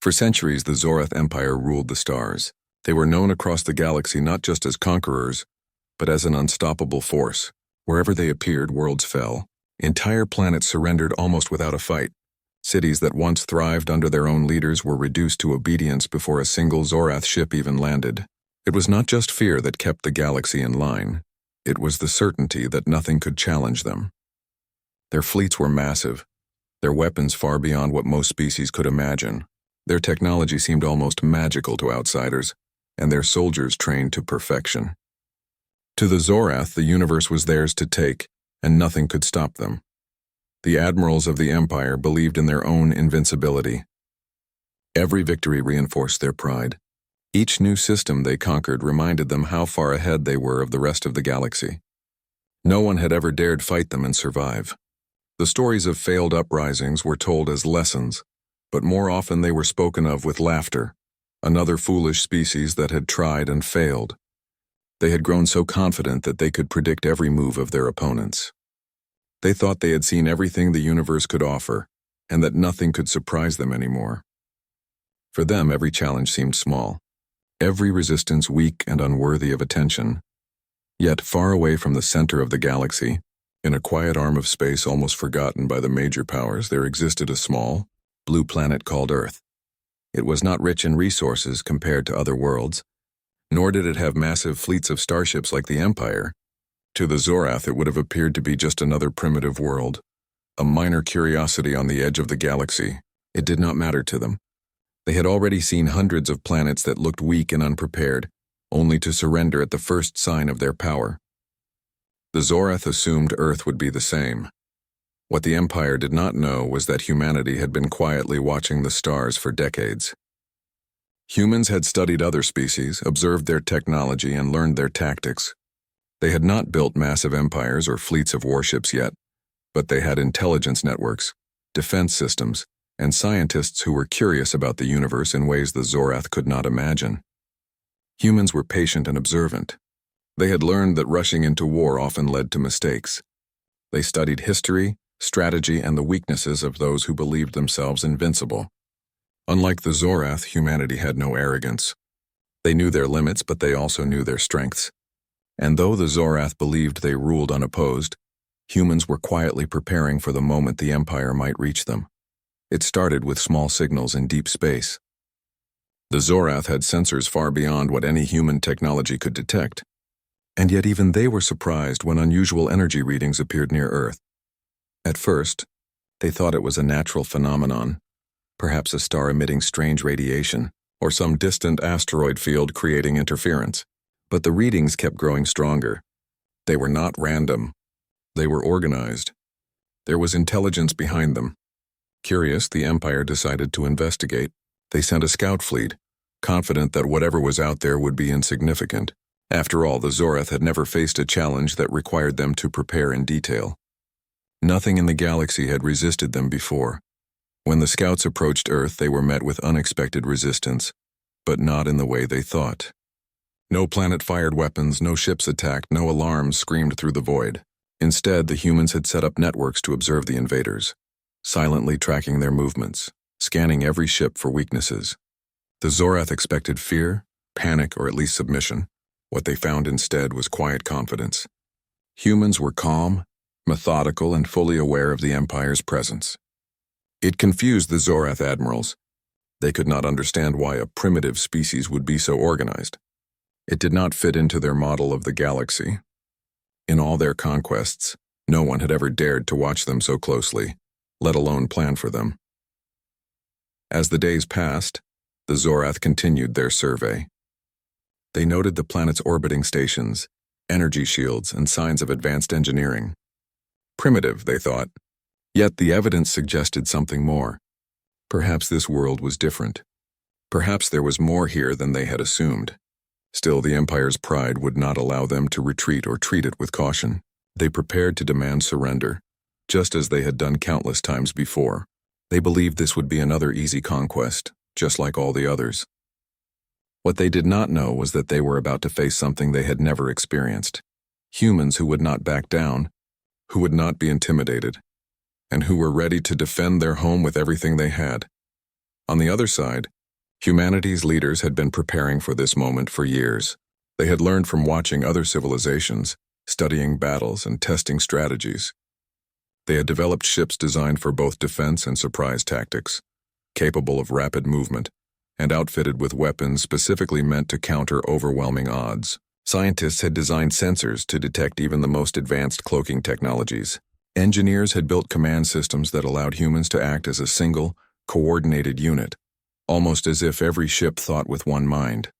For centuries, the Zorath Empire ruled the stars. They were known across the galaxy not just as conquerors, but as an unstoppable force. Wherever they appeared, worlds fell. Entire planets surrendered almost without a fight. Cities that once thrived under their own leaders were reduced to obedience before a single Zorath ship even landed. It was not just fear that kept the galaxy in line. It was the certainty that nothing could challenge them. Their fleets were massive, their weapons far beyond what most species could imagine. Their technology seemed almost magical to outsiders, and their soldiers trained to perfection. To the Zorath, the universe was theirs to take, and nothing could stop them. The admirals of the Empire believed in their own invincibility. Every victory reinforced their pride. Each new system they conquered reminded them how far ahead they were of the rest of the galaxy. No one had ever dared fight them and survive. The stories of failed uprisings were told as lessons, but more often they were spoken of with laughter, another foolish species that had tried and failed. They had grown so confident that they could predict every move of their opponents. They thought they had seen everything the universe could offer, and that nothing could surprise them anymore. For them, every challenge seemed small, every resistance weak and unworthy of attention. Yet far away from the center of the galaxy, in a quiet arm of space almost forgotten by the major powers, there existed a small, blue planet called Earth. It was not rich in resources compared to other worlds, nor did it have massive fleets of starships like the Empire. To the Zorath, it would have appeared to be just another primitive world, a minor curiosity on the edge of the galaxy. It did not matter to them. They had already seen hundreds of planets that looked weak and unprepared, only to surrender at the first sign of their power. The Zorath assumed Earth would be the same. What the Empire did not know was that humanity had been quietly watching the stars for decades. Humans had studied other species, observed their technology, and learned their tactics. They had not built massive empires or fleets of warships yet, but they had intelligence networks, defense systems, and scientists who were curious about the universe in ways the Zorath could not imagine. Humans were patient and observant. They had learned that rushing into war often led to mistakes. They studied history, strategy, and the weaknesses of those who believed themselves invincible. Unlike the Zorath, humanity had no arrogance. They knew their limits, but they also knew their strengths. And though the Zorath believed they ruled unopposed, humans were quietly preparing for the moment the Empire might reach them. It started with small signals in deep space. The Zorath had sensors far beyond what any human technology could detect, and yet even they were surprised when unusual energy readings appeared near Earth. At first, they thought it was a natural phenomenon, perhaps a star emitting strange radiation, or some distant asteroid field creating interference. But the readings kept growing stronger. They were not random. They were organized. There was intelligence behind them. Curious, the Empire decided to investigate. They sent a scout fleet, confident that whatever was out there would be insignificant. After all, the Zorath had never faced a challenge that required them to prepare in detail. Nothing in the galaxy had resisted them before. When the scouts approached Earth, they were met with unexpected resistance, but not in the way they thought. No planet fired weapons, no ships attacked, no alarms screamed through the void. Instead, the humans had set up networks to observe the invaders, silently tracking their movements, scanning every ship for weaknesses. The Zorath expected fear, panic, or at least submission. What they found instead was quiet confidence. Humans were calm, methodical, and fully aware of the Empire's presence. It confused the Zorath admirals. They could not understand why a primitive species would be so organized. It did not fit into their model of the galaxy. In all their conquests, no one had ever dared to watch them so closely, let alone plan for them. As the days passed, the Zorath continued their survey. They noted the planet's orbiting stations, energy shields, and signs of advanced engineering. Primitive, they thought. Yet the evidence suggested something more. Perhaps this world was different. Perhaps there was more here than they had assumed. Still, the Empire's pride would not allow them to retreat or treat it with caution. They prepared to demand surrender, just as they had done countless times before. They believed this would be another easy conquest, just like all the others. What they did not know was that they were about to face something they had never experienced. Humans who would not back down, who would not be intimidated, and who were ready to defend their home with everything they had. On the other side, humanity's leaders had been preparing for this moment for years. They had learned from watching other civilizations, studying battles and testing strategies. They had developed ships designed for both defense and surprise tactics, capable of rapid movement, and outfitted with weapons specifically meant to counter overwhelming odds. Scientists had designed sensors to detect even the most advanced cloaking technologies. Engineers had built command systems that allowed humans to act as a single, coordinated unit, almost as if every ship thought with one mind.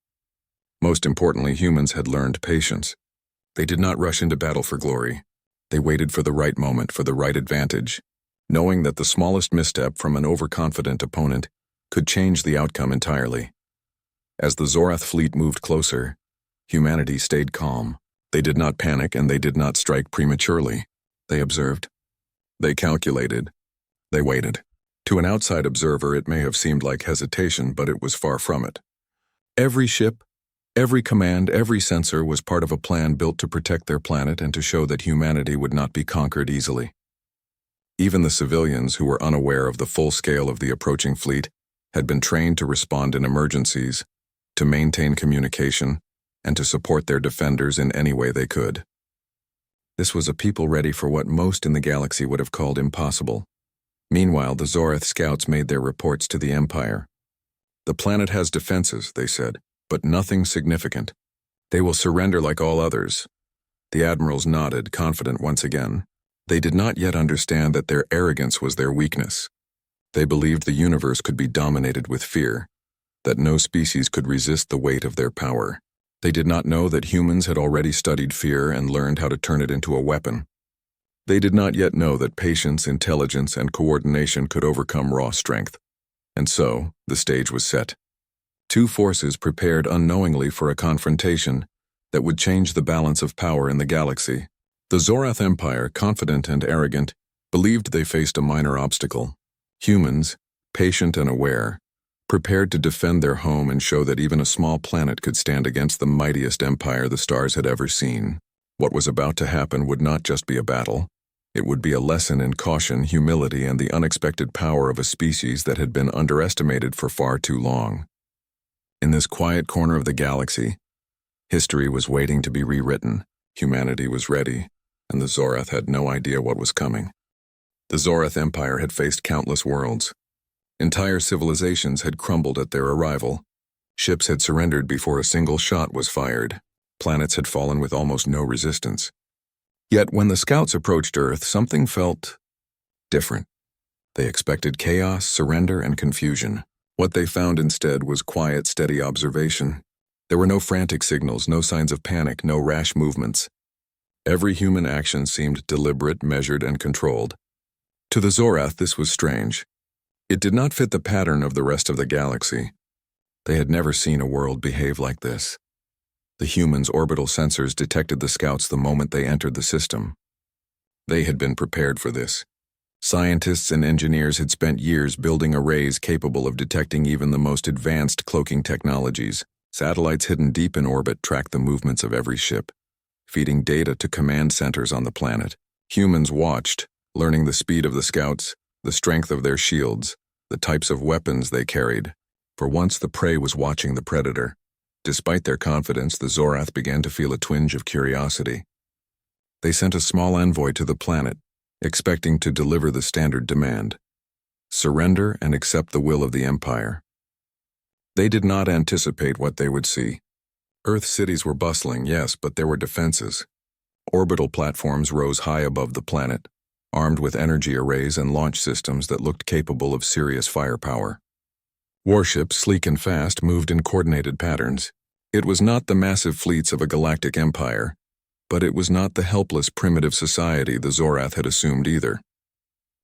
Most importantly, humans had learned patience. They did not rush into battle for glory. They waited for the right moment, for the right advantage, knowing that the smallest misstep from an overconfident opponent could change the outcome entirely. As the Zorath fleet moved closer, humanity stayed calm. They did not panic and they did not strike prematurely. They observed. They calculated. They waited. To an outside observer, it may have seemed like hesitation, but it was far from it. Every ship, every command, every sensor was part of a plan built to protect their planet and to show that humanity would not be conquered easily. Even the civilians, who were unaware of the full scale of the approaching fleet, had been trained to respond in emergencies, to maintain communication, and to support their defenders in any way they could. This was a people ready for what most in the galaxy would have called impossible. Meanwhile, the Zorath scouts made their reports to the Empire. "The planet has defenses," they said, "but nothing significant. They will surrender like all others." The admirals nodded, confident once again. They did not yet understand that their arrogance was their weakness. They believed the universe could be dominated with fear, that no species could resist the weight of their power. They did not know that humans had already studied fear and learned how to turn it into a weapon. They did not yet know that patience, intelligence, and coordination could overcome raw strength. And so, the stage was set. Two forces prepared unknowingly for a confrontation that would change the balance of power in the galaxy. The Zorath Empire, confident and arrogant, believed they faced a minor obstacle. Humans, patient and aware, prepared to defend their home and show that even a small planet could stand against the mightiest empire the stars had ever seen. What was about to happen would not just be a battle. It would be a lesson in caution, humility, and the unexpected power of a species that had been underestimated for far too long. In this quiet corner of the galaxy, history was waiting to be rewritten. Humanity was ready, and the Zorath had no idea what was coming. The Zorath Empire had faced countless worlds. Entire civilizations had crumbled at their arrival. Ships had surrendered before a single shot was fired. Planets had fallen with almost no resistance. Yet when the scouts approached Earth, something felt different. They expected chaos, surrender, and confusion. What they found instead was quiet, steady observation. There were no frantic signals, no signs of panic, no rash movements. Every human action seemed deliberate, measured, and controlled. To the Zorath, this was strange. It did not fit the pattern of the rest of the galaxy. They had never seen a world behave like this. The humans' orbital sensors detected the scouts the moment they entered the system. They had been prepared for this. Scientists and engineers had spent years building arrays capable of detecting even the most advanced cloaking technologies. Satellites hidden deep in orbit tracked the movements of every ship, feeding data to command centers on the planet. Humans watched, learning the speed of the scouts, the strength of their shields, the types of weapons they carried. For once, the prey was watching the predator. Despite their confidence, the Zorath began to feel a twinge of curiosity. They sent a small envoy to the planet, expecting to deliver the standard demand: surrender and accept the will of the Empire. They did not anticipate what they would see. Earth cities were bustling, yes, but there were defenses. Orbital platforms rose high above the planet, armed with energy arrays and launch systems that looked capable of serious firepower. Warships, sleek and fast, moved in coordinated patterns. It was not the massive fleets of a galactic empire, but it was not the helpless, primitive society the Zorath had assumed either.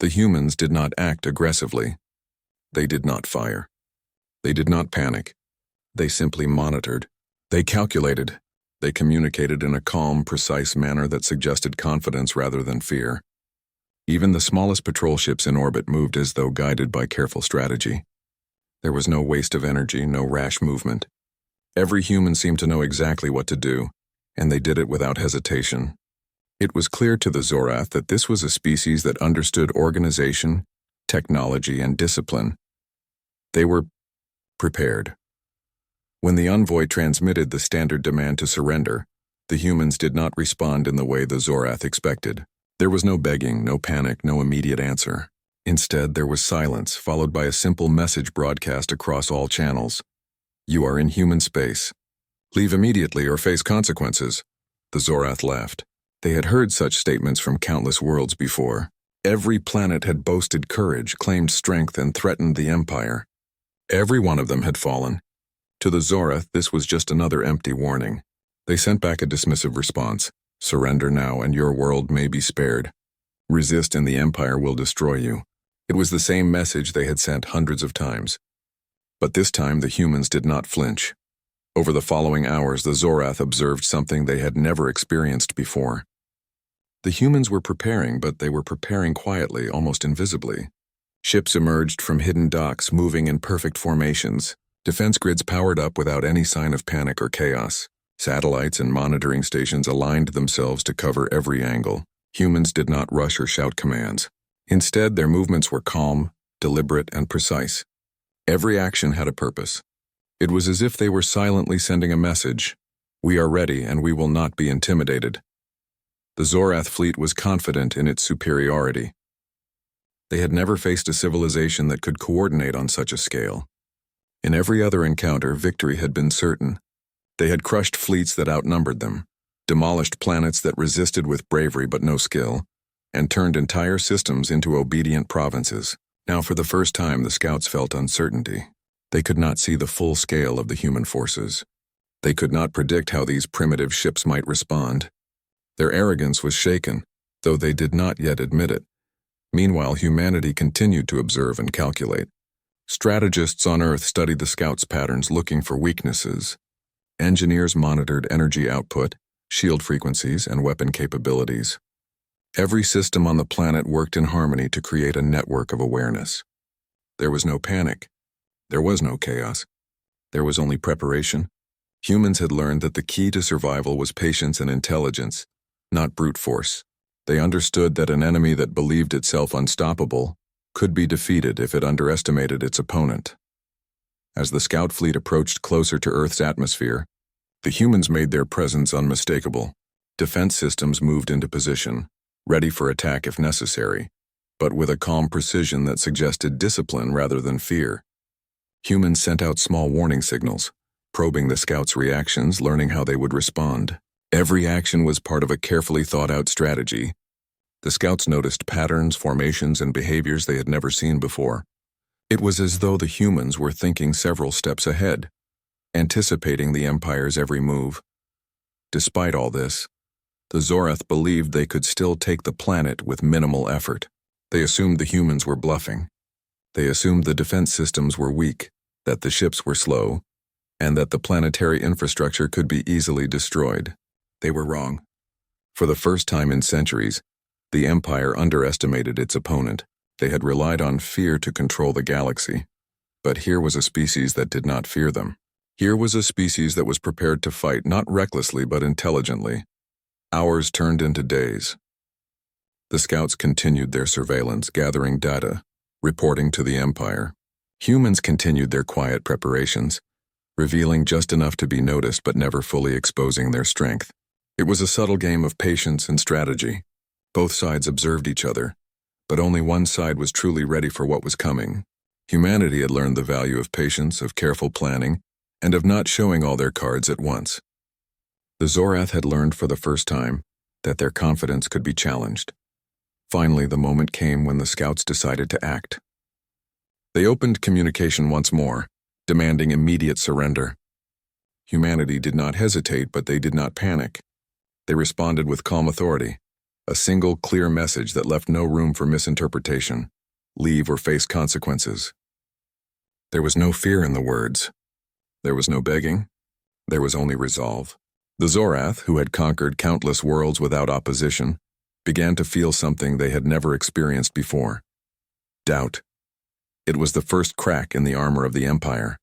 The humans did not act aggressively. They did not fire. They did not panic. They simply monitored. They calculated. They communicated in a calm, precise manner that suggested confidence rather than fear. Even the smallest patrol ships in orbit moved as though guided by careful strategy. There was no waste of energy, no rash movement. Every human seemed to know exactly what to do, and they did it without hesitation. It was clear to the Zorath that this was a species that understood organization, technology, and discipline. They were prepared. When the envoy transmitted the standard demand to surrender, the humans did not respond in the way the Zorath expected. There was no begging, no panic, no immediate answer. Instead, there was silence, followed by a simple message broadcast across all channels. "You are in human space. Leave immediately or face consequences." The Zorath laughed. They had heard such statements from countless worlds before. Every planet had boasted courage, claimed strength, and threatened the Empire. Every one of them had fallen. To the Zorath, this was just another empty warning. They sent back a dismissive response. "Surrender now, and your world may be spared. Resist, and the Empire will destroy you." It was the same message they had sent hundreds of times. But this time, the humans did not flinch. Over the following hours, the Zorath observed something they had never experienced before. The humans were preparing, but they were preparing quietly, almost invisibly. Ships emerged from hidden docks, moving in perfect formations. Defense grids powered up without any sign of panic or chaos. Satellites and monitoring stations aligned themselves to cover every angle. Humans did not rush or shout commands. Instead, their movements were calm, deliberate, and precise. Every action had a purpose. It was as if they were silently sending a message. "We are ready, and we will not be intimidated." The Zorath fleet was confident in its superiority. They had never faced a civilization that could coordinate on such a scale. In every other encounter, victory had been certain. They had crushed fleets that outnumbered them, demolished planets that resisted with bravery but no skill, and turned entire systems into obedient provinces. Now, for the first time, the scouts felt uncertainty. They could not see the full scale of the human forces. They could not predict how these primitive ships might respond. Their arrogance was shaken, though they did not yet admit it. Meanwhile, humanity continued to observe and calculate. Strategists on Earth studied the scouts' patterns, looking for weaknesses. Engineers monitored energy output, shield frequencies, and weapon capabilities. Every system on the planet worked in harmony to create a network of awareness. There was no panic. There was no chaos. There was only preparation. Humans had learned that the key to survival was patience and intelligence, not brute force. They understood that an enemy that believed itself unstoppable could be defeated if it underestimated its opponent. As the scout fleet approached closer to Earth's atmosphere, the humans made their presence unmistakable. Defense systems moved into position, ready for attack if necessary, but with a calm precision that suggested discipline rather than fear. Humans sent out small warning signals, probing the scouts' reactions, learning how they would respond. Every action was part of a carefully thought-out strategy. The scouts noticed patterns, formations, and behaviors they had never seen before. It was as though the humans were thinking several steps ahead, anticipating the Empire's every move. Despite all this, the Zorath believed they could still take the planet with minimal effort. They assumed the humans were bluffing. They assumed the defense systems were weak, that the ships were slow, and that the planetary infrastructure could be easily destroyed. They were wrong. For the first time in centuries, the Empire underestimated its opponent. They had relied on fear to control the galaxy. But here was a species that did not fear them. Here was a species that was prepared to fight, not recklessly but intelligently. Hours turned into days. The scouts continued their surveillance, gathering data, reporting to the Empire. Humans continued their quiet preparations, revealing just enough to be noticed but never fully exposing their strength. It was a subtle game of patience and strategy. Both sides observed each other, but only one side was truly ready for what was coming. Humanity had learned the value of patience, of careful planning, and of not showing all their cards at once. The Zorath had learned for the first time that their confidence could be challenged. Finally, the moment came when the scouts decided to act. They opened communication once more, demanding immediate surrender. Humanity did not hesitate, but they did not panic. They responded with calm authority, a single clear message that left no room for misinterpretation. Leave or face consequences. There was no fear in the words. There was no begging. There was only resolve. The Zorath, who had conquered countless worlds without opposition, began to feel something they had never experienced before. Doubt. It was the first crack in the armor of the Empire.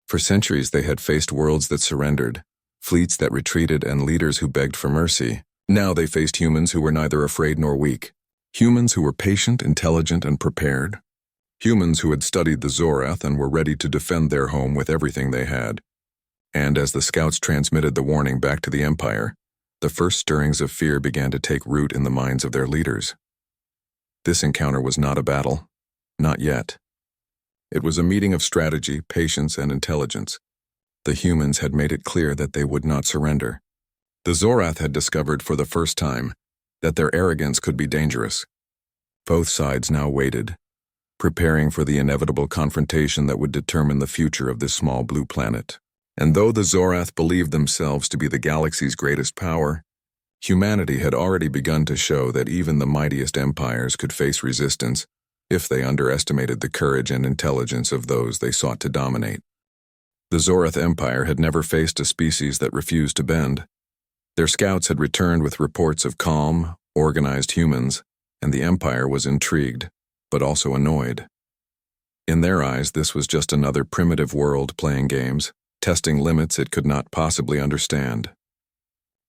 For centuries they had faced worlds that surrendered, fleets that retreated, and leaders who begged for mercy. Now they faced humans who were neither afraid nor weak. Humans who were patient, intelligent, and prepared. Humans who had studied the Zorath and were ready to defend their home with everything they had. And as the scouts transmitted the warning back to the Empire, the first stirrings of fear began to take root in the minds of their leaders. This encounter was not a battle. Not yet. It was a meeting of strategy, patience, and intelligence. The humans had made it clear that they would not surrender. The Zorath had discovered for the first time that their arrogance could be dangerous. Both sides now waited, preparing for the inevitable confrontation that would determine the future of this small blue planet. And though the Zorath believed themselves to be the galaxy's greatest power, humanity had already begun to show that even the mightiest empires could face resistance if they underestimated the courage and intelligence of those they sought to dominate. The Zorath Empire had never faced a species that refused to bend. Their scouts had returned with reports of calm, organized humans, and the Empire was intrigued, but also annoyed. In their eyes, this was just another primitive world playing games, testing limits it could not possibly understand.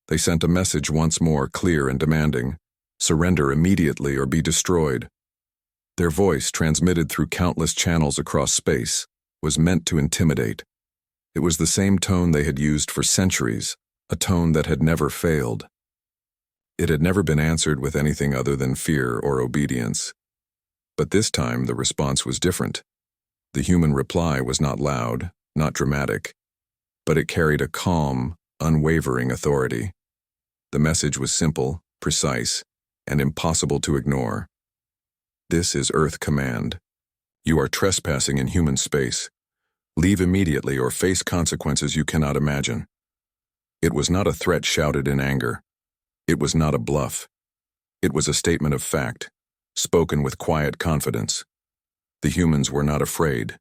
They sent a message once more, clear and demanding: surrender immediately or be destroyed. Their voice, transmitted through countless channels across space, was meant to intimidate. It was the same tone they had used for centuries, a tone that had never failed. It had never been answered with anything other than fear or obedience. But this time the response was different. The human reply was not loud, not dramatic, but it carried a calm, unwavering authority. The message was simple, precise, and impossible to ignore. This is Earth Command. You are trespassing in human space. Leave immediately or face consequences you cannot imagine. It was not a threat shouted in anger. It was not a bluff. It was a statement of fact, spoken with quiet confidence. The humans were not afraid,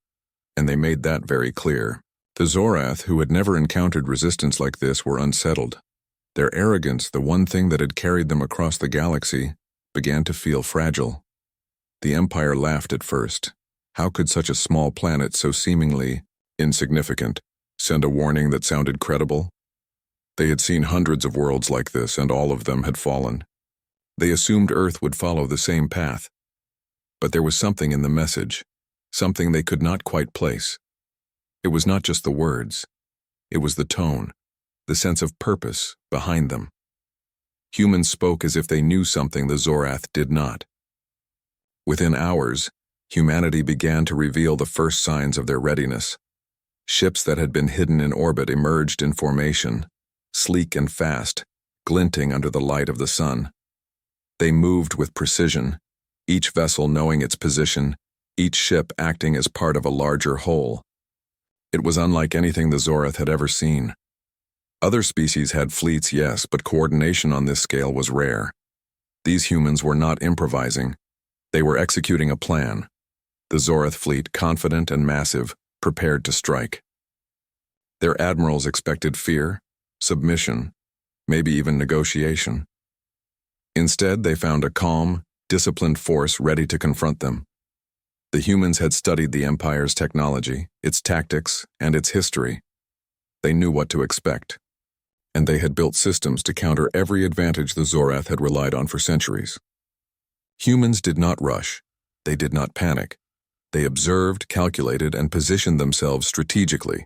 and they made that very clear. The Zorath, who had never encountered resistance like this, were unsettled. Their arrogance, the one thing that had carried them across the galaxy, began to feel fragile. The Empire laughed at first. How could such a small planet, so seemingly insignificant, send a warning that sounded credible? They had seen hundreds of worlds like this, and all of them had fallen. They assumed Earth would follow the same path. But there was something in the message, something they could not quite place. It was not just the words. It was the tone, the sense of purpose behind them. Humans spoke as if they knew something the Zorath did not. Within hours, humanity began to reveal the first signs of their readiness. Ships that had been hidden in orbit emerged in formation, sleek and fast, glinting under the light of the sun. They moved with precision, each vessel knowing its position, each ship acting as part of a larger whole. It was unlike anything the Zorath had ever seen. Other species had fleets, yes, but coordination on this scale was rare. These humans were not improvising. They were executing a plan. The Zorath fleet, confident and massive, prepared to strike. Their admirals expected fear, submission, maybe even negotiation. Instead, they found a calm, disciplined force ready to confront them. The humans had studied the Empire's technology, its tactics, and its history. They knew what to expect, and they had built systems to counter every advantage the Zorath had relied on for centuries. Humans did not rush. They did not panic. They observed, calculated, and positioned themselves strategically.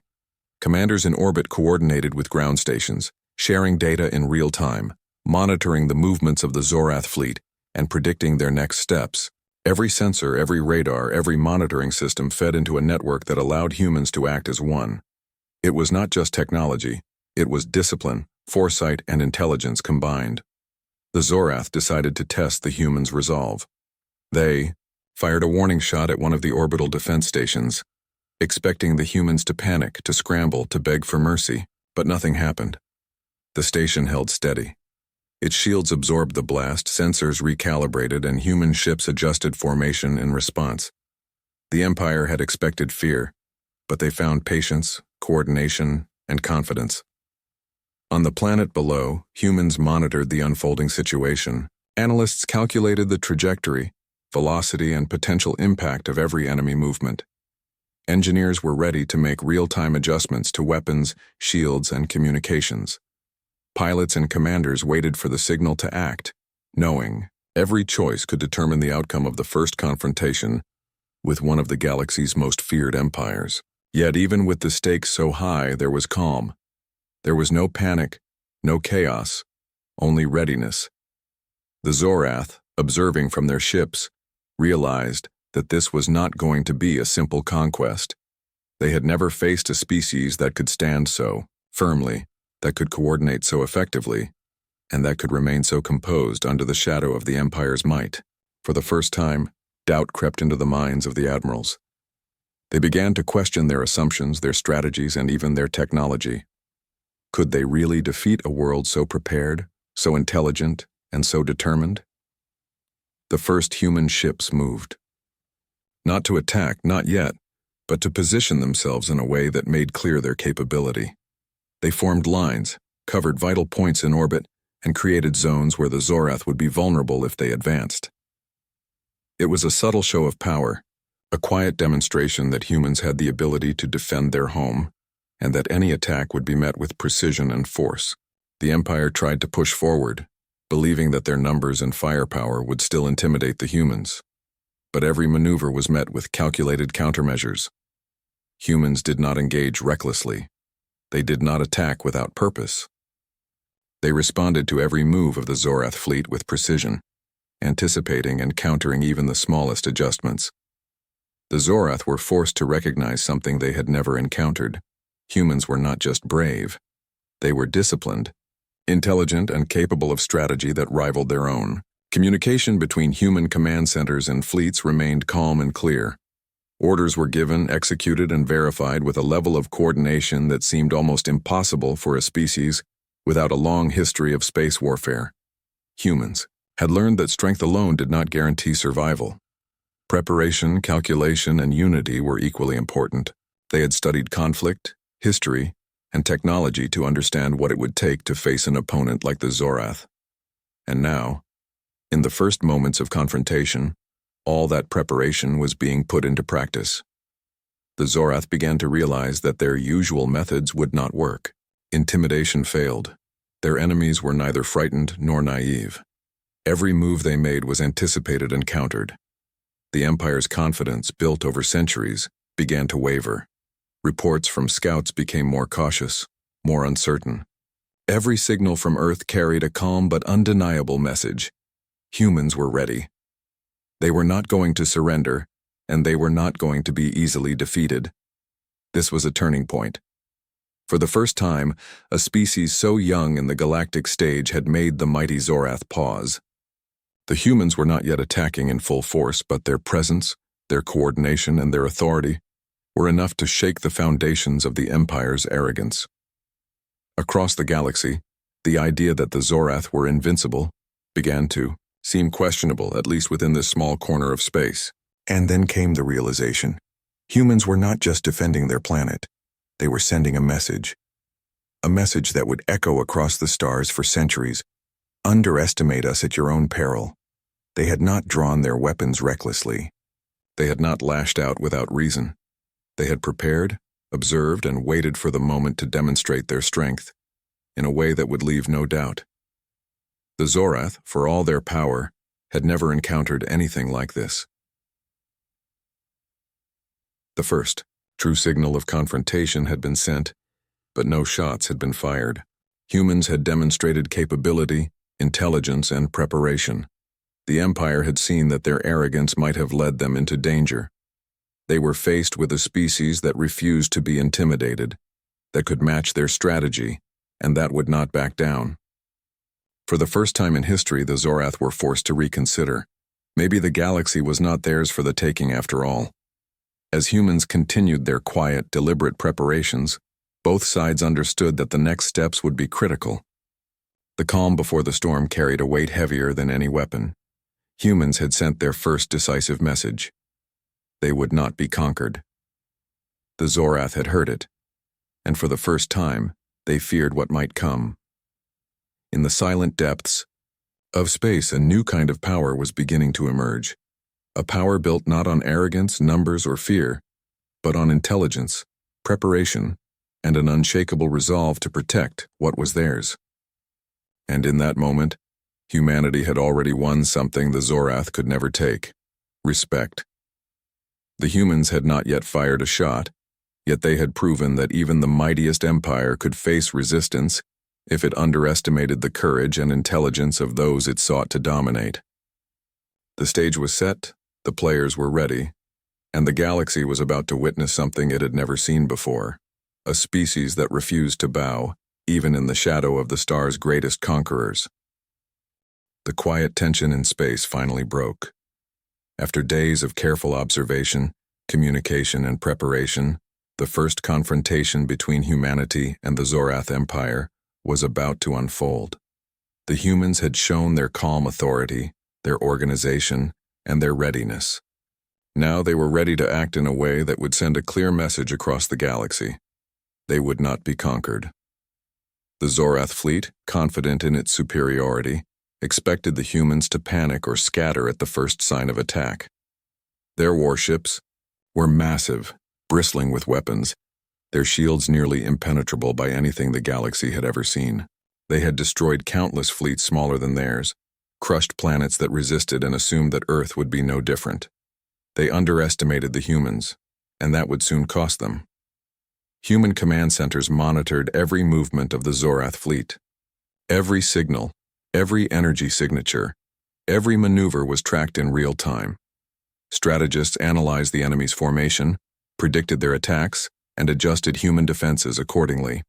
Commanders in orbit coordinated with ground stations, sharing data in real time, monitoring the movements of the Zorath fleet, and predicting their next steps. Every sensor, every radar, every monitoring system fed into a network that allowed humans to act as one. It was not just technology. It was discipline, foresight, and intelligence combined. The Zorath decided to test the humans' resolve. They fired a warning shot at one of the orbital defense stations, expecting the humans to panic, to scramble, to beg for mercy, but nothing happened. The station held steady. Its shields absorbed the blast, sensors recalibrated, and human ships adjusted formation in response. The Empire had expected fear, but they found patience, coordination, and confidence. On the planet below, humans monitored the unfolding situation. Analysts calculated the trajectory, velocity, and potential impact of every enemy movement. Engineers were ready to make real-time adjustments to weapons, shields, and communications. Pilots and commanders waited for the signal to act, knowing every choice could determine the outcome of the first confrontation, with one of the galaxy's most feared empires. Yet even with the stakes so high, there was calm. There was no panic, no chaos, only readiness. The Zorath, observing from their ships, realized that this was not going to be a simple conquest. They had never faced a species that could stand so firmly, that could coordinate so effectively, and that could remain so composed under the shadow of the Empire's might. For the first time, doubt crept into the minds of the admirals. They began to question their assumptions, their strategies, and even their technology. Could they really defeat a world so prepared, so intelligent, and so determined? The first human ships moved. Not to attack, not yet, but to position themselves in a way that made clear their capability. They formed lines, covered vital points in orbit, and created zones where the Zorath would be vulnerable if they advanced. It was a subtle show of power, a quiet demonstration that humans had the ability to defend their home, and that any attack would be met with precision and force. The Empire tried to push forward, believing that their numbers and firepower would still intimidate the humans. But every maneuver was met with calculated countermeasures. Humans did not engage recklessly. They did not attack without purpose. They responded to every move of the Zorath fleet with precision, anticipating and countering even the smallest adjustments. The Zorath were forced to recognize something they had never encountered. Humans were not just brave. They were disciplined, intelligent, and capable of strategy that rivaled their own. Communication between human command centers and fleets remained calm and clear. Orders were given, executed, and verified with a level of coordination that seemed almost impossible for a species without a long history of space warfare. Humans had learned that strength alone did not guarantee survival. Preparation, calculation, and unity were equally important. They had studied conflict, history, and technology to understand what it would take to face an opponent like the Zorath. And now, in the first moments of confrontation, all that preparation was being put into practice. The Zorath began to realize that their usual methods would not work. Intimidation failed. Their enemies were neither frightened nor naive. Every move they made was anticipated and countered. The Empire's confidence, built over centuries, began to waver. Reports from scouts became more cautious, more uncertain. Every signal from Earth carried a calm but undeniable message. Humans were ready. They were not going to surrender, and they were not going to be easily defeated. This was a turning point. For the first time, a species so young in the galactic stage had made the mighty Zorath pause. The humans were not yet attacking in full force, but their presence, their coordination, and their authority were enough to shake the foundations of the Empire's arrogance. Across the galaxy, the idea that the Zorath were invincible began to seem questionable, at least within this small corner of space. And then came the realization. Humans were not just defending their planet. They were sending a message that would echo across the stars for centuries. Underestimate us at your own peril. They had not drawn their weapons recklessly. They had not lashed out without reason. They had prepared, observed, and waited for the moment to demonstrate their strength, in a way that would leave no doubt. The Zorath, for all their power, had never encountered anything like this. The first true signal of confrontation had been sent, but no shots had been fired. Humans had demonstrated capability, intelligence, and preparation. The Empire had seen that their arrogance might have led them into danger. They were faced with a species that refused to be intimidated, that could match their strategy, and that would not back down. For the first time in history, the Zorath were forced to reconsider. Maybe the galaxy was not theirs for the taking after all. As humans continued their quiet, deliberate preparations, both sides understood that the next steps would be critical. The calm before the storm carried a weight heavier than any weapon. Humans had sent their first decisive message. They would not be conquered. The Zorath had heard it, and for the first time, they feared what might come. In the silent depths of space, a new kind of power was beginning to emerge. A power built not on arrogance, numbers, or fear, but on intelligence, preparation, and an unshakable resolve to protect what was theirs. And in that moment, humanity had already won something the Zorath could never take: respect. The humans had not yet fired a shot, yet they had proven that even the mightiest empire could face resistance if it underestimated the courage and intelligence of those it sought to dominate. The stage was set, the players were ready, and the galaxy was about to witness something it had never seen before, a species that refused to bow, even in the shadow of the star's greatest conquerors. The quiet tension in space finally broke. After days of careful observation, communication, and preparation, the first confrontation between humanity and the Zorath Empire was about to unfold. The humans had shown their calm authority, their organization, and their readiness. Now they were ready to act in a way that would send a clear message across the galaxy. They would not be conquered. The Zorath fleet, confident in its superiority, expected the humans to panic or scatter at the first sign of attack. Their warships were massive, bristling with weapons, their shields nearly impenetrable by anything the galaxy had ever seen. They had destroyed countless fleets smaller than theirs, crushed planets that resisted and assumed that Earth would be no different. They underestimated the humans, and that would soon cost them. Human command centers monitored every movement of the Zorath fleet. Every signal, every energy signature, every maneuver was tracked in real time. Strategists analyzed the enemy's formation, predicted their attacks, and adjusted human defenses accordingly.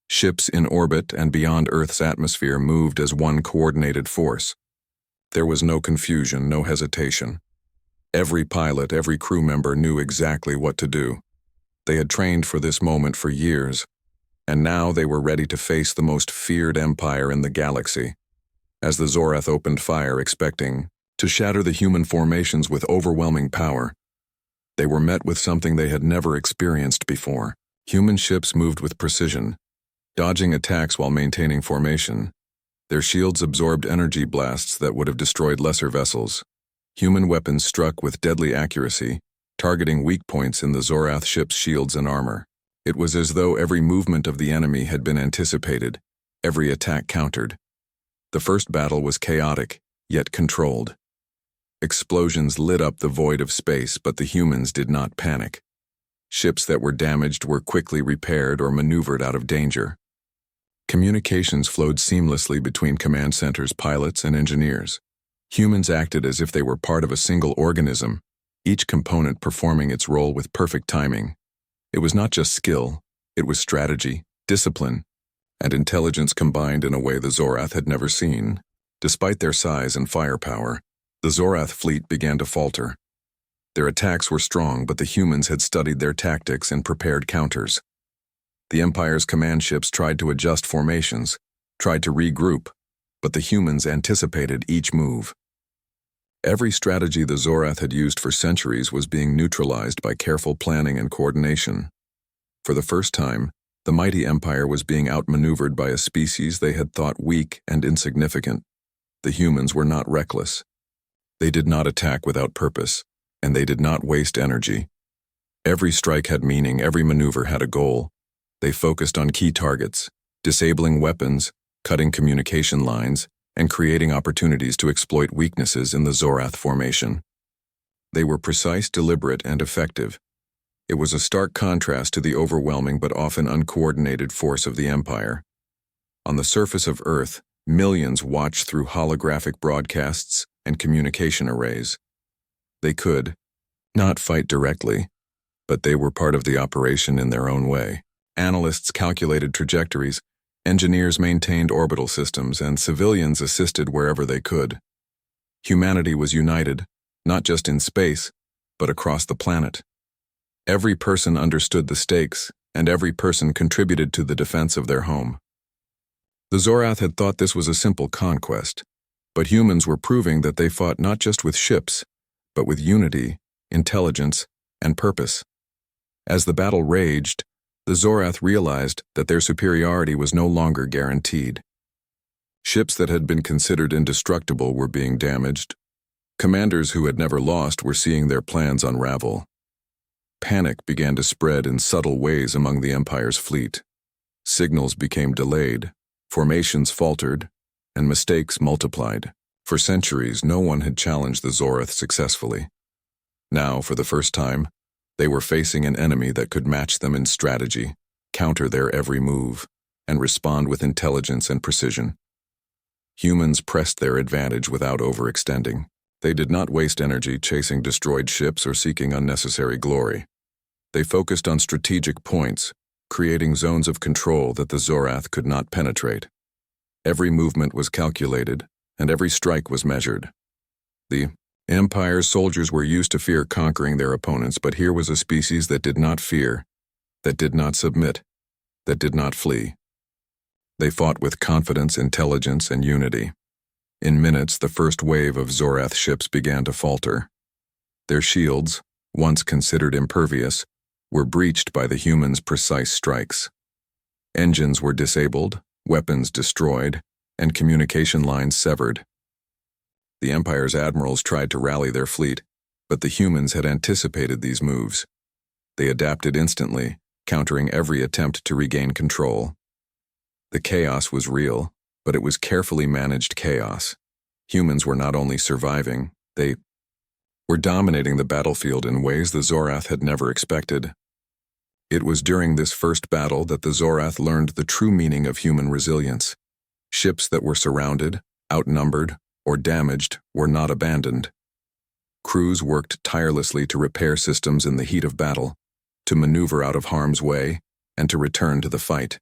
Ships in orbit and beyond Earth's atmosphere moved as one coordinated force. There was no confusion, no hesitation. Every pilot, every crew member knew exactly what to do. They had trained for this moment for years, and now they were ready to face the most feared empire in the galaxy. As the Zorath opened fire, expecting to shatter the human formations with overwhelming power, they were met with something they had never experienced before. Human ships moved with precision, dodging attacks while maintaining formation. Their shields absorbed energy blasts that would have destroyed lesser vessels. Human weapons struck with deadly accuracy, targeting weak points in the Zorath ship's shields and armor. It was as though every movement of the enemy had been anticipated, every attack countered. The first battle was chaotic, yet controlled. Explosions lit up the void of space, but the humans did not panic. Ships that were damaged were quickly repaired or maneuvered out of danger. Communications flowed seamlessly between command centers, pilots, and engineers. Humans acted as if they were part of a single organism, each component performing its role with perfect timing. It was not just skill, it was strategy, discipline, and intelligence combined in a way the Zorath had never seen. Despite their size and firepower, the Zorath fleet began to falter. Their attacks were strong, but the humans had studied their tactics and prepared counters. The Empire's command ships tried to adjust formations, tried to regroup, but the humans anticipated each move. Every strategy the Zorath had used for centuries was being neutralized by careful planning and coordination. For the first time, the mighty Empire was being outmaneuvered by a species they had thought weak and insignificant. The humans were not reckless. They did not attack without purpose, and they did not waste energy. Every strike had meaning, every maneuver had a goal. They focused on key targets, disabling weapons, cutting communication lines, and creating opportunities to exploit weaknesses in the Zorath formation. They were precise, deliberate, and effective. It was a stark contrast to the overwhelming but often uncoordinated force of the Empire. On the surface of Earth, millions watched through holographic broadcasts and communication arrays. They could not fight directly, but they were part of the operation in their own way. Analysts calculated trajectories, engineers maintained orbital systems, and civilians assisted wherever they could. Humanity was united, not just in space, but across the planet. Every person understood the stakes, and every person contributed to the defense of their home. The Zorath had thought this was a simple conquest, but humans were proving that they fought not just with ships, but with unity, intelligence, and purpose. As the battle raged, the Zorath realized that their superiority was no longer guaranteed. Ships that had been considered indestructible were being damaged. Commanders who had never lost were seeing their plans unravel. Panic began to spread in subtle ways among the Empire's fleet. Signals became delayed, formations faltered, and mistakes multiplied. For centuries, no one had challenged the Zorath successfully. Now, for the first time, they were facing an enemy that could match them in strategy, counter their every move, and respond with intelligence and precision. Humans pressed their advantage without overextending. They did not waste energy chasing destroyed ships or seeking unnecessary glory. They focused on strategic points, creating zones of control that the Zorath could not penetrate. Every movement was calculated, and every strike was measured. The Empire's soldiers were used to fear conquering their opponents, but here was a species that did not fear, that did not submit, that did not flee. They fought with confidence, intelligence, and unity. In minutes, the first wave of Zorath ships began to falter. Their shields, once considered impervious, were breached by the humans' precise strikes. Engines were disabled, weapons destroyed, and communication lines severed. The Empire's admirals tried to rally their fleet, but the humans had anticipated these moves. They adapted instantly, countering every attempt to regain control. The chaos was real, but it was carefully managed chaos. Humans were not only surviving, they were dominating the battlefield in ways the Zorath had never expected. It was during this first battle that the Zorath learned the true meaning of human resilience. Ships that were surrounded, outnumbered, or damaged were not abandoned. Crews worked tirelessly to repair systems in the heat of battle, to maneuver out of harm's way, and to return to the fight.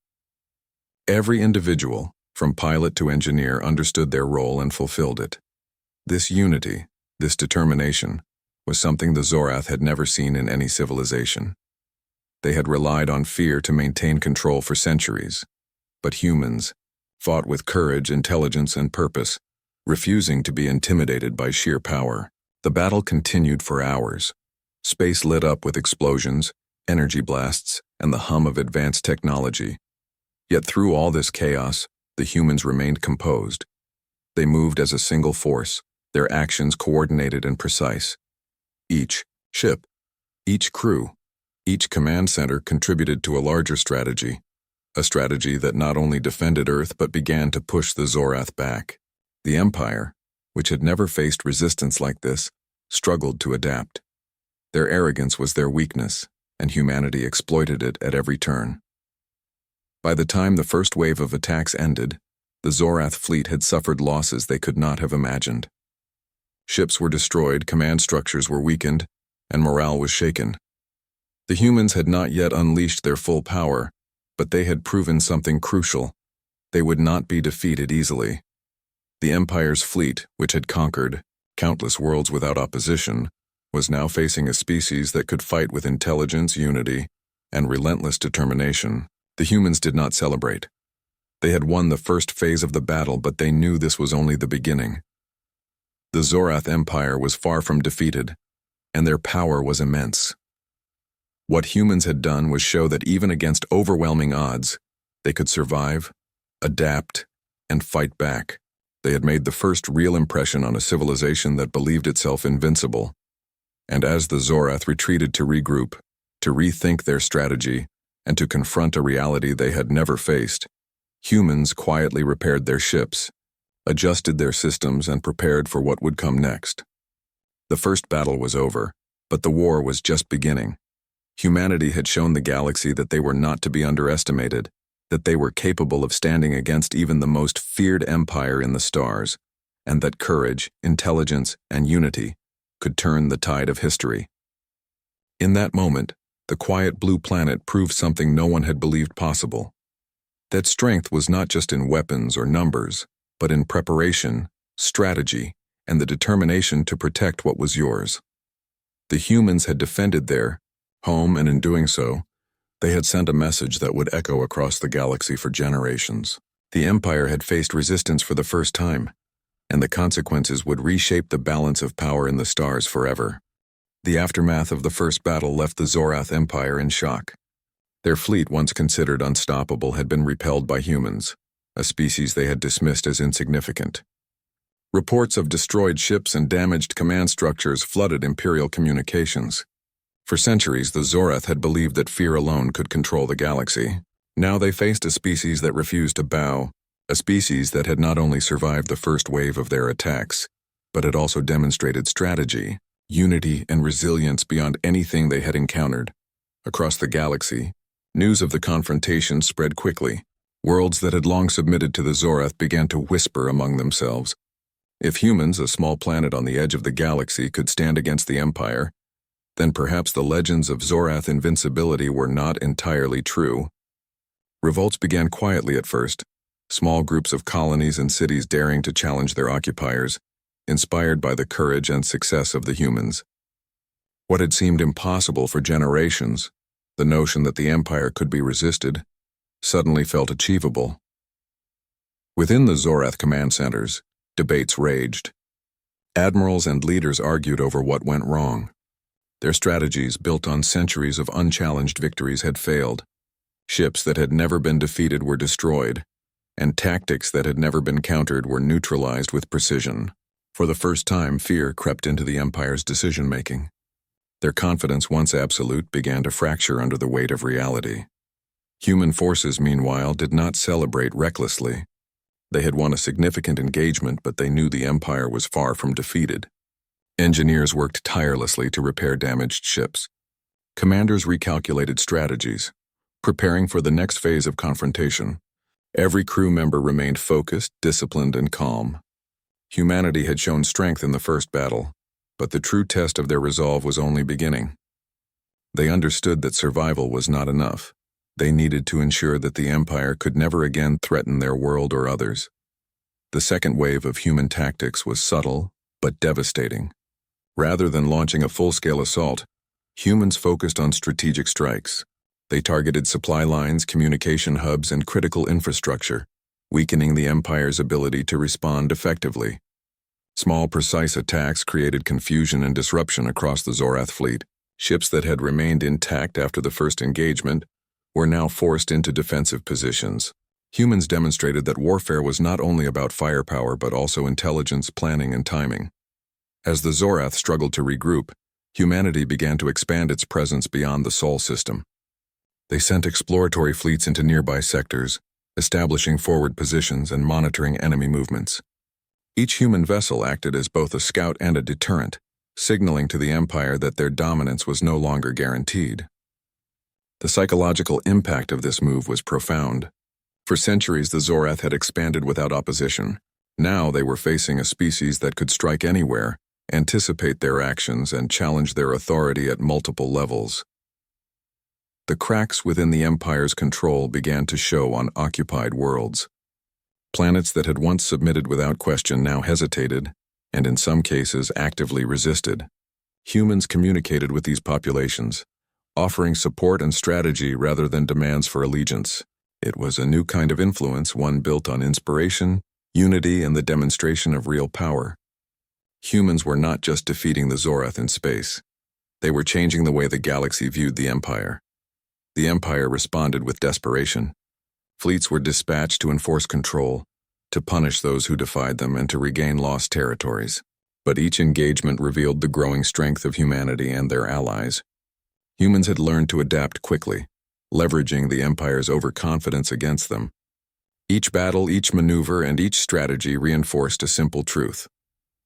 Every individual, from pilot to engineer, understood their role and fulfilled it. This unity, this determination, was something the Zorath had never seen in any civilization. They had relied on fear to maintain control for centuries, but humans fought with courage, intelligence, and purpose, refusing to be intimidated by sheer power. The battle continued for hours. Space lit up with explosions, energy blasts, and the hum of advanced technology. Yet through all this chaos, the humans remained composed. They moved as a single force, their actions coordinated and precise. Each ship, each crew, each command center contributed to a larger strategy, a strategy that not only defended Earth but began to push the Zorath back. The Empire, which had never faced resistance like this, struggled to adapt. Their arrogance was their weakness, and humanity exploited it at every turn. By the time the first wave of attacks ended, the Zorath fleet had suffered losses they could not have imagined. Ships were destroyed, command structures were weakened, and morale was shaken. The humans had not yet unleashed their full power, but they had proven something crucial. They would not be defeated easily. The Empire's fleet, which had conquered countless worlds without opposition, was now facing a species that could fight with intelligence, unity, and relentless determination. The humans did not celebrate. They had won the first phase of the battle, but they knew this was only the beginning. The Zorath Empire was far from defeated, and their power was immense. What humans had done was show that even against overwhelming odds, they could survive, adapt, and fight back. They had made the first real impression on a civilization that believed itself invincible. And as the Zorath retreated to regroup, to rethink their strategy, and to confront a reality they had never faced, humans quietly repaired their ships, adjusted their systems, and prepared for what would come next. The first battle was over, but the war was just beginning. Humanity had shown the galaxy that they were not to be underestimated, that they were capable of standing against even the most feared empire in the stars, and that courage, intelligence, and unity could turn the tide of history. In that moment, the quiet blue planet proved something no one had believed possible. That strength was not just in weapons or numbers, but in preparation, strategy, and the determination to protect what was yours. The humans had defended their home, and in doing so, they had sent a message that would echo across the galaxy for generations. The Empire had faced resistance for the first time, and the consequences would reshape the balance of power in the stars forever. The aftermath of the first battle left the Zorath Empire in shock. Their fleet, once considered unstoppable, had been repelled by humans, a species they had dismissed as insignificant. Reports of destroyed ships and damaged command structures flooded Imperial communications. For centuries, the Zorath had believed that fear alone could control the galaxy. Now they faced a species that refused to bow, a species that had not only survived the first wave of their attacks, but had also demonstrated strategy, unity, and resilience beyond anything they had encountered. Across the galaxy, news of the confrontation spread quickly. Worlds that had long submitted to the Zorath began to whisper among themselves. If humans, a small planet on the edge of the galaxy, could stand against the Empire, then perhaps the legends of Zorath invincibility were not entirely true. Revolts began quietly at first, small groups of colonies and cities daring to challenge their occupiers, inspired by the courage and success of the humans. What had seemed impossible for generations, the notion that the Empire could be resisted, suddenly felt achievable. Within the Zorath command centers, debates raged. Admirals and leaders argued over what went wrong. Their strategies, built on centuries of unchallenged victories, had failed. Ships that had never been defeated were destroyed, and tactics that had never been countered were neutralized with precision. For the first time, fear crept into the Empire's decision-making. Their confidence, once absolute, began to fracture under the weight of reality. Human forces, meanwhile, did not celebrate recklessly. They had won a significant engagement, but they knew the Empire was far from defeated. Engineers worked tirelessly to repair damaged ships. Commanders recalculated strategies, preparing for the next phase of confrontation. Every crew member remained focused, disciplined, and calm. Humanity had shown strength in the first battle, but the true test of their resolve was only beginning. They understood that survival was not enough. They needed to ensure that the Empire could never again threaten their world or others. The second wave of human tactics was subtle, but devastating. Rather than launching a full-scale assault, humans focused on strategic strikes. They targeted supply lines, communication hubs, and critical infrastructure, weakening the Empire's ability to respond effectively. Small, precise attacks created confusion and disruption across the Zorath fleet. Ships that had remained intact after the first engagement were now forced into defensive positions. Humans demonstrated that warfare was not only about firepower but also intelligence, planning, and timing. As the Zorath struggled to regroup, humanity began to expand its presence beyond the Sol system. They sent exploratory fleets into nearby sectors, establishing forward positions and monitoring enemy movements. Each human vessel acted as both a scout and a deterrent, signaling to the Empire that their dominance was no longer guaranteed. The psychological impact of this move was profound. For centuries, the Zorath had expanded without opposition. Now they were facing a species that could strike anywhere, anticipate their actions, and challenge their authority at multiple levels. The cracks within the Empire's control began to show on occupied worlds. Planets that had once submitted without question now hesitated, and in some cases actively resisted. Humans communicated with these populations, offering support and strategy rather than demands for allegiance. It was a new kind of influence, one built on inspiration, unity, and the demonstration of real power. Humans were not just defeating the Zorath in space. They were changing the way the galaxy viewed the Empire. The Empire responded with desperation. Fleets were dispatched to enforce control, to punish those who defied them, and to regain lost territories. But each engagement revealed the growing strength of humanity and their allies. Humans had learned to adapt quickly, leveraging the Empire's overconfidence against them. Each battle, each maneuver, and each strategy reinforced a simple truth.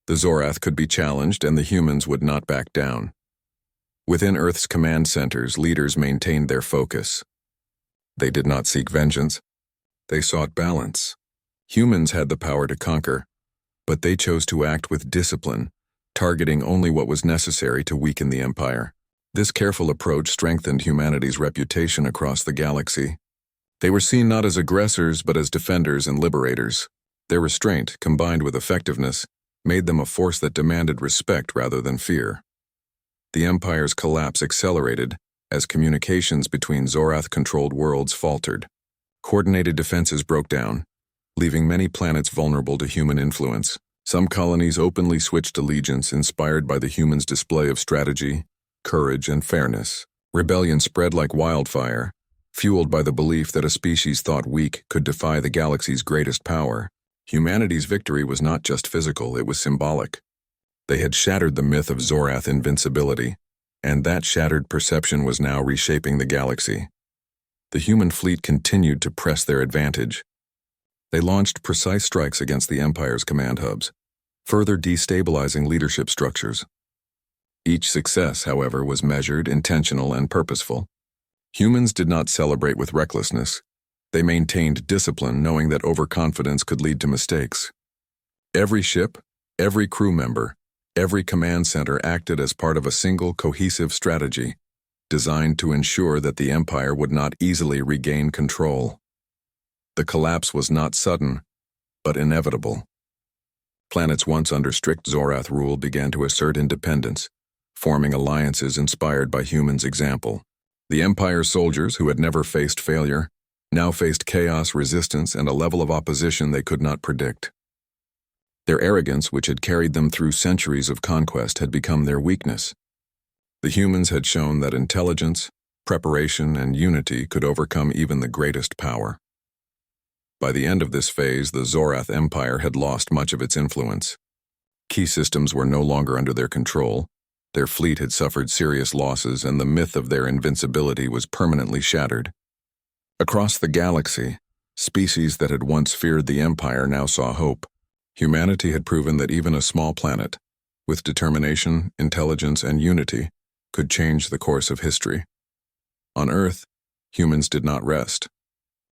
The Zorath could be challenged, and the humans would not back down. Within Earth's command centers, leaders maintained their focus. They did not seek vengeance. They sought balance. Humans had the power to conquer, but they chose to act with discipline, targeting only what was necessary to weaken the Empire. This careful approach strengthened humanity's reputation across the galaxy. They were seen not as aggressors but as defenders and liberators. Their restraint, combined with effectiveness, made them a force that demanded respect rather than fear. The Empire's collapse accelerated as communications between Zorath-controlled worlds faltered. Coordinated defenses broke down, leaving many planets vulnerable to human influence. Some colonies openly switched allegiance, inspired by the humans' display of strategy, courage, and fairness. Rebellion spread like wildfire, fueled by the belief that a species thought weak could defy the galaxy's greatest power. Humanity's victory was not just physical, it was symbolic. They had shattered the myth of Zorath invincibility, and that shattered perception was now reshaping the galaxy. The human fleet continued to press their advantage. They launched precise strikes against the Empire's command hubs, further destabilizing leadership structures. Each success, however, was measured, intentional, and purposeful. Humans did not celebrate with recklessness. They maintained discipline, knowing that overconfidence could lead to mistakes. Every ship, every crew member, every command center acted as part of a single cohesive strategy, designed to ensure that the Empire would not easily regain control. The collapse was not sudden, but inevitable. Planets once under strict Zorath rule began to assert independence, forming alliances inspired by humans' example. The Empire's soldiers, who had never faced failure, now faced chaos, resistance, and a level of opposition they could not predict. Their arrogance, which had carried them through centuries of conquest, had become their weakness. The humans had shown that intelligence, preparation, and unity could overcome even the greatest power. By the end of this phase, the Zorath Empire had lost much of its influence. Key systems were no longer under their control, their fleet had suffered serious losses, and the myth of their invincibility was permanently shattered. Across the galaxy, species that had once feared the Empire now saw hope. Humanity had proven that even a small planet, with determination, intelligence, and unity, could change the course of history. On Earth, humans did not rest.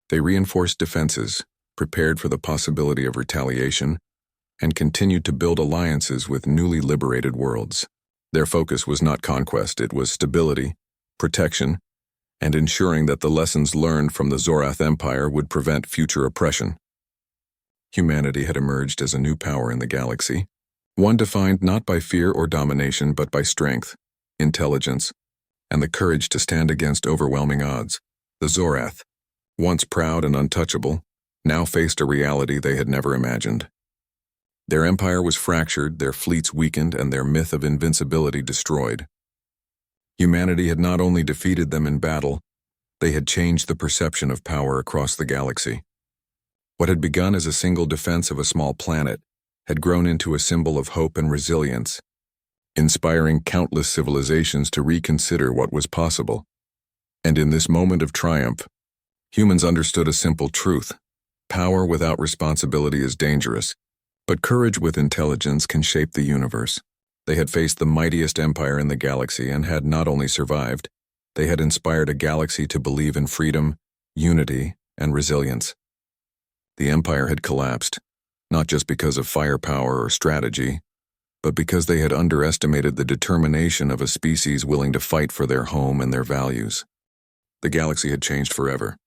They reinforced defenses, prepared for the possibility of retaliation, and continued to build alliances with newly liberated worlds. Their focus was not conquest, it was stability, protection, and ensuring that the lessons learned from the Zorath Empire would prevent future oppression. Humanity had emerged as a new power in the galaxy, one defined not by fear or domination but by strength, intelligence, and the courage to stand against overwhelming odds. The Zorath, once proud and untouchable, now faced a reality they had never imagined. Their empire was fractured, their fleets weakened, and their myth of invincibility destroyed. Humanity had not only defeated them in battle, they had changed the perception of power across the galaxy. What had begun as a single defense of a small planet had grown into a symbol of hope and resilience, inspiring countless civilizations to reconsider what was possible. And in this moment of triumph, humans understood a simple truth: power without responsibility is dangerous, but courage with intelligence can shape the universe. They had faced the mightiest empire in the galaxy and had not only survived, they had inspired a galaxy to believe in freedom, unity, and resilience. The empire had collapsed, not just because of firepower or strategy, but because they had underestimated the determination of a species willing to fight for their home and their values. The galaxy had changed forever.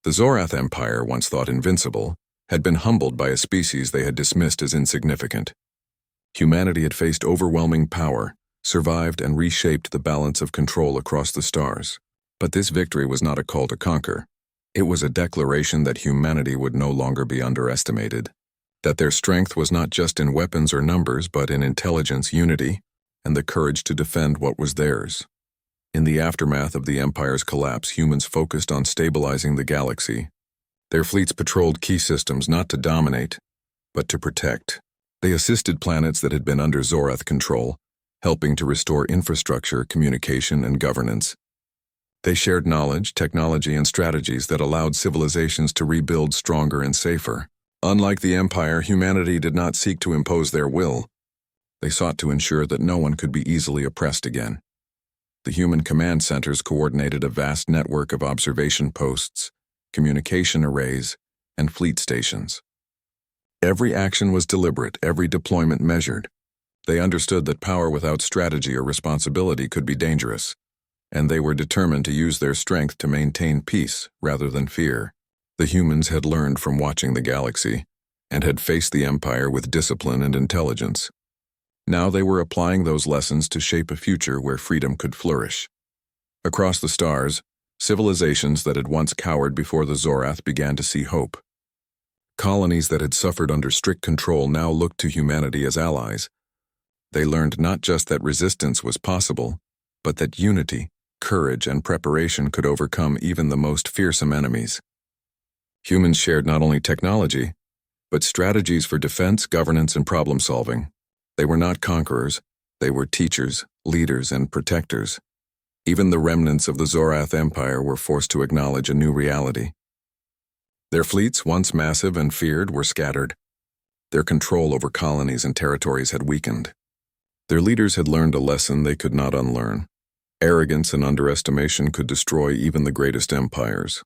The Zorath Empire, once thought invincible, had been humbled by a species they had dismissed as insignificant. Humanity had faced overwhelming power, survived, and reshaped the balance of control across the stars. But this victory was not a call to conquer. It was a declaration that humanity would no longer be underestimated, that their strength was not just in weapons or numbers, but in intelligence, unity, and the courage to defend what was theirs. In the aftermath of the Empire's collapse, humans focused on stabilizing the galaxy. Their fleets patrolled key systems not to dominate, but to protect. They assisted planets that had been under Zorath control, helping to restore infrastructure, communication, and governance. They shared knowledge, technology, and strategies that allowed civilizations to rebuild stronger and safer. Unlike the Empire, humanity did not seek to impose their will. They sought to ensure that no one could be easily oppressed again. The human command centers coordinated a vast network of observation posts, communication arrays, and fleet stations. Every action was deliberate, every deployment measured. They understood that power without strategy or responsibility could be dangerous, and they were determined to use their strength to maintain peace rather than fear. The humans had learned from watching the galaxy, and had faced the Empire with discipline and intelligence. Now they were applying those lessons to shape a future where freedom could flourish. Across the stars, civilizations that had once cowered before the Zorath began to see hope. Colonies that had suffered under strict control now looked to humanity as allies. They learned not just that resistance was possible, but that unity, courage, and preparation could overcome even the most fearsome enemies. Humans shared not only technology, but strategies for defense, governance, and problem-solving. They were not conquerors, they were teachers, leaders, and protectors. Even the remnants of the Zorath Empire were forced to acknowledge a new reality. Their fleets, once massive and feared, were scattered. Their control over colonies and territories had weakened. Their leaders had learned a lesson they could not unlearn. Arrogance and underestimation could destroy even the greatest empires.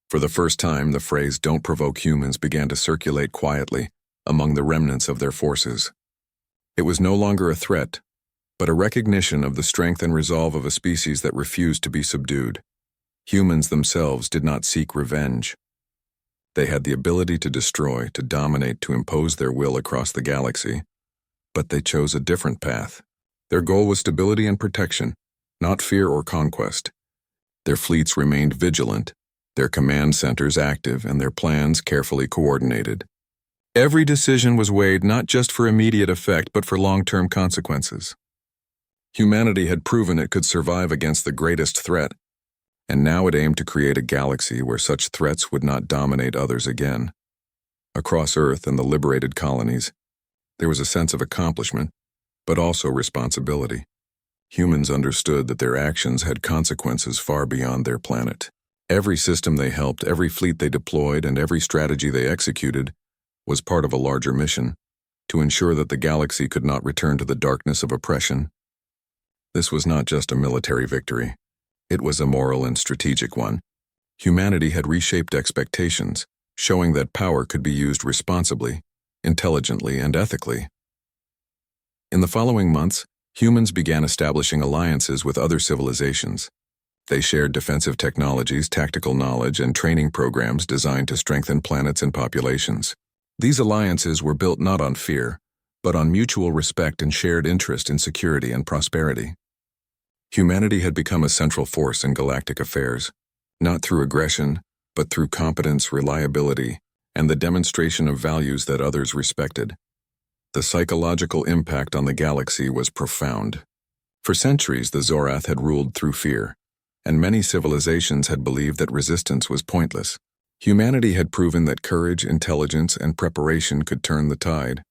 For the first time, the phrase "don't provoke humans" began to circulate quietly among the remnants of their forces. It was no longer a threat, but a recognition of the strength and resolve of a species that refused to be subdued. Humans themselves did not seek revenge. They had the ability to destroy, to dominate, to impose their will across the galaxy, but they chose a different path. Their goal was stability and protection, not fear or conquest. Their fleets remained vigilant, their command centers active, and their plans carefully coordinated. Every decision was weighed not just for immediate effect, but for long-term consequences. Humanity had proven it could survive against the greatest threat, and now it aimed to create a galaxy where such threats would not dominate others again. Across Earth and the liberated colonies, there was a sense of accomplishment, but also responsibility. Humans understood that their actions had consequences far beyond their planet. Every system they helped, every fleet they deployed, and every strategy they executed was part of a larger mission, to ensure that the galaxy could not return to the darkness of oppression. This was not just a military victory. It was a moral and strategic one. Humanity had reshaped expectations, showing that power could be used responsibly, intelligently, and ethically. In the following months, humans began establishing alliances with other civilizations. They shared defensive technologies, tactical knowledge, and training programs designed to strengthen planets and populations. These alliances were built not on fear, but on mutual respect and shared interest in security and prosperity. Humanity had become a central force in galactic affairs, not through aggression, but through competence, reliability, and the demonstration of values that others respected. The psychological impact on the galaxy was profound. For centuries, the Zorath had ruled through fear, and many civilizations had believed that resistance was pointless. Humanity had proven that courage, intelligence, and preparation could turn the tide.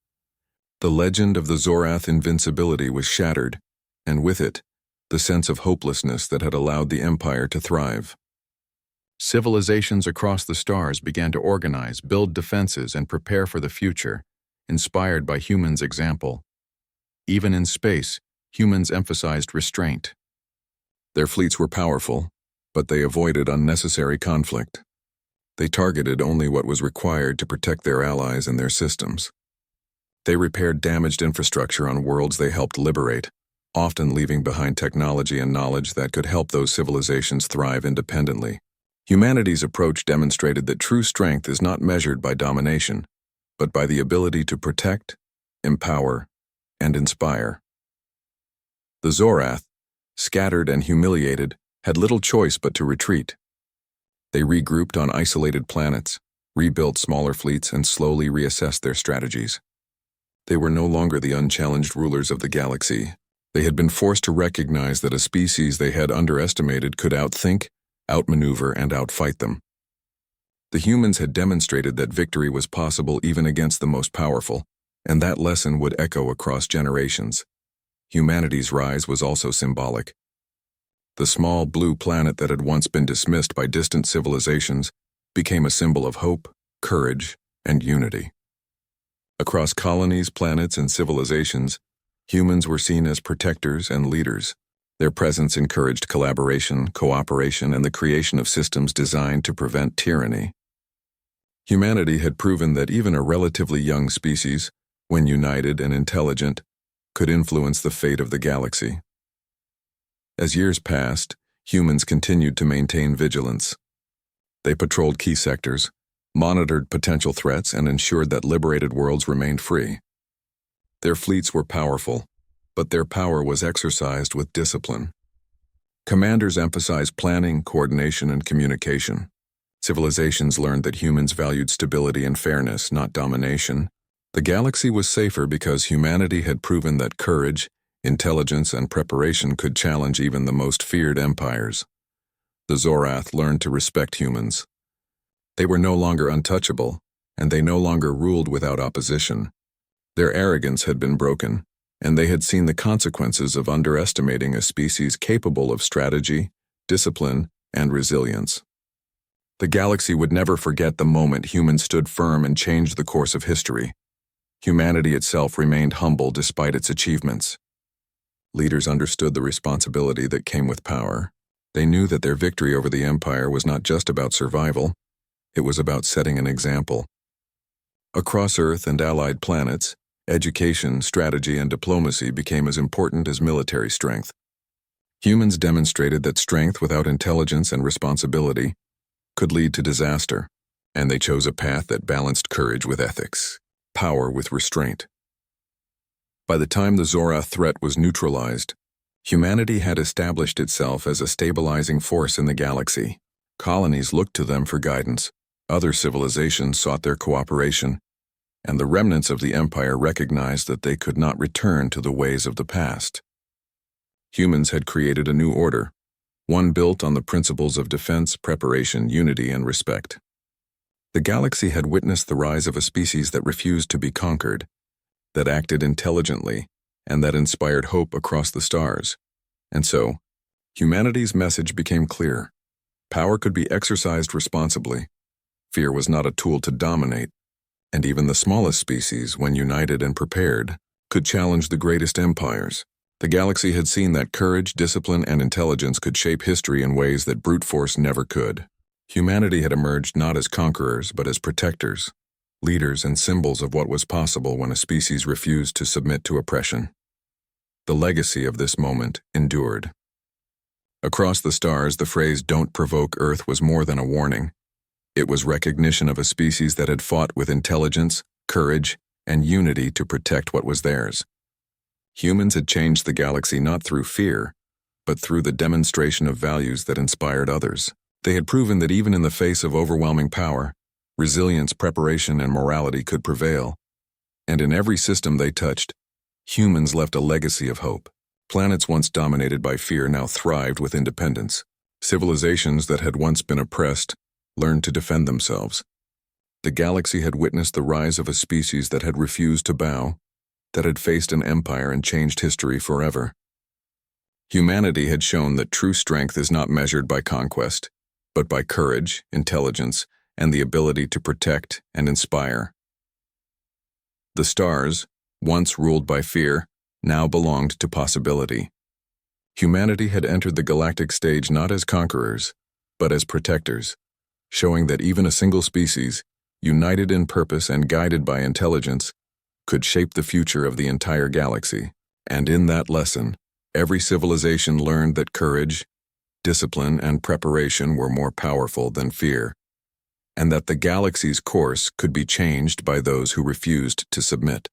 The legend of the Zorath invincibility was shattered, and with it, the sense of hopelessness that had allowed the Empire to thrive. Civilizations across the stars began to organize, build defenses, and prepare for the future, inspired by humans' example. Even in space, humans emphasized restraint. Their fleets were powerful, but they avoided unnecessary conflict. They targeted only what was required to protect their allies and their systems. They repaired damaged infrastructure on worlds they helped liberate, often leaving behind technology and knowledge that could help those civilizations thrive independently. Humanity's approach demonstrated that true strength is not measured by domination, but by the ability to protect, empower, and inspire. The Zorath, scattered and humiliated, had little choice but to retreat. They regrouped on isolated planets, rebuilt smaller fleets, and slowly reassessed their strategies. They were no longer the unchallenged rulers of the galaxy. They had been forced to recognize that a species they had underestimated could outthink, outmaneuver, and outfight them. The humans had demonstrated that victory was possible even against the most powerful, and that lesson would echo across generations. Humanity's rise was also symbolic. The small blue planet that had once been dismissed by distant civilizations became a symbol of hope, courage, and unity. Across colonies, planets, and civilizations, humans were seen as protectors and leaders. Their presence encouraged collaboration, cooperation, and the creation of systems designed to prevent tyranny. Humanity had proven that even a relatively young species, when united and intelligent, could influence the fate of the galaxy. As years passed, humans continued to maintain vigilance. They patrolled key sectors, monitored potential threats, and ensured that liberated worlds remained free. Their fleets were powerful, but their power was exercised with discipline. Commanders emphasized planning, coordination, and communication. Civilizations learned that humans valued stability and fairness, not domination. The galaxy was safer because humanity had proven that courage, intelligence, and preparation could challenge even the most feared empires. The Zorath learned to respect humans. They were no longer untouchable, and they no longer ruled without opposition. Their arrogance had been broken, and they had seen the consequences of underestimating a species capable of strategy, discipline, and resilience. The galaxy would never forget the moment humans stood firm and changed the course of history. Humanity itself remained humble despite its achievements. Leaders understood the responsibility that came with power. They knew that their victory over the Empire was not just about survival, it was about setting an example. Across Earth and allied planets, education, strategy, and diplomacy became as important as military strength. Humans demonstrated that strength without intelligence and responsibility could lead to disaster, and they chose a path that balanced courage with ethics, power with restraint. By the time the Zora threat was neutralized, humanity had established itself as a stabilizing force in the galaxy. Colonies looked to them for guidance, other civilizations sought their cooperation, and the remnants of the Empire recognized that they could not return to the ways of the past. Humans had created a new order, one built on the principles of defense, preparation, unity, and respect. The galaxy had witnessed the rise of a species that refused to be conquered, that acted intelligently, and that inspired hope across the stars. And so, humanity's message became clear. Power could be exercised responsibly. Fear was not a tool to dominate, and even the smallest species, when united and prepared, could challenge the greatest empires. The galaxy had seen that courage, discipline, and intelligence could shape history in ways that brute force never could. Humanity had emerged not as conquerors, but as protectors, leaders and symbols of what was possible when a species refused to submit to oppression. The legacy of this moment endured. Across the stars, the phrase "Don't provoke Earth" was more than a warning. It was recognition of a species that had fought with intelligence, courage, and unity to protect what was theirs. Humans had changed the galaxy not through fear, but through the demonstration of values that inspired others. They had proven that even in the face of overwhelming power, resilience, preparation, and morality could prevail. And in every system they touched, humans left a legacy of hope. Planets once dominated by fear now thrived with independence. Civilizations that had once been oppressed learned to defend themselves. The galaxy had witnessed the rise of a species that had refused to bow, that had faced an empire and changed history forever. Humanity had shown that true strength is not measured by conquest, but by courage, intelligence, and the ability to protect and inspire. The stars, once ruled by fear, now belonged to possibility. Humanity had entered the galactic stage not as conquerors, but as protectors, showing that even a single species, united in purpose and guided by intelligence, could shape the future of the entire galaxy. And in that lesson, every civilization learned that courage, discipline, and preparation were more powerful than fear, and that the galaxy's course could be changed by those who refused to submit.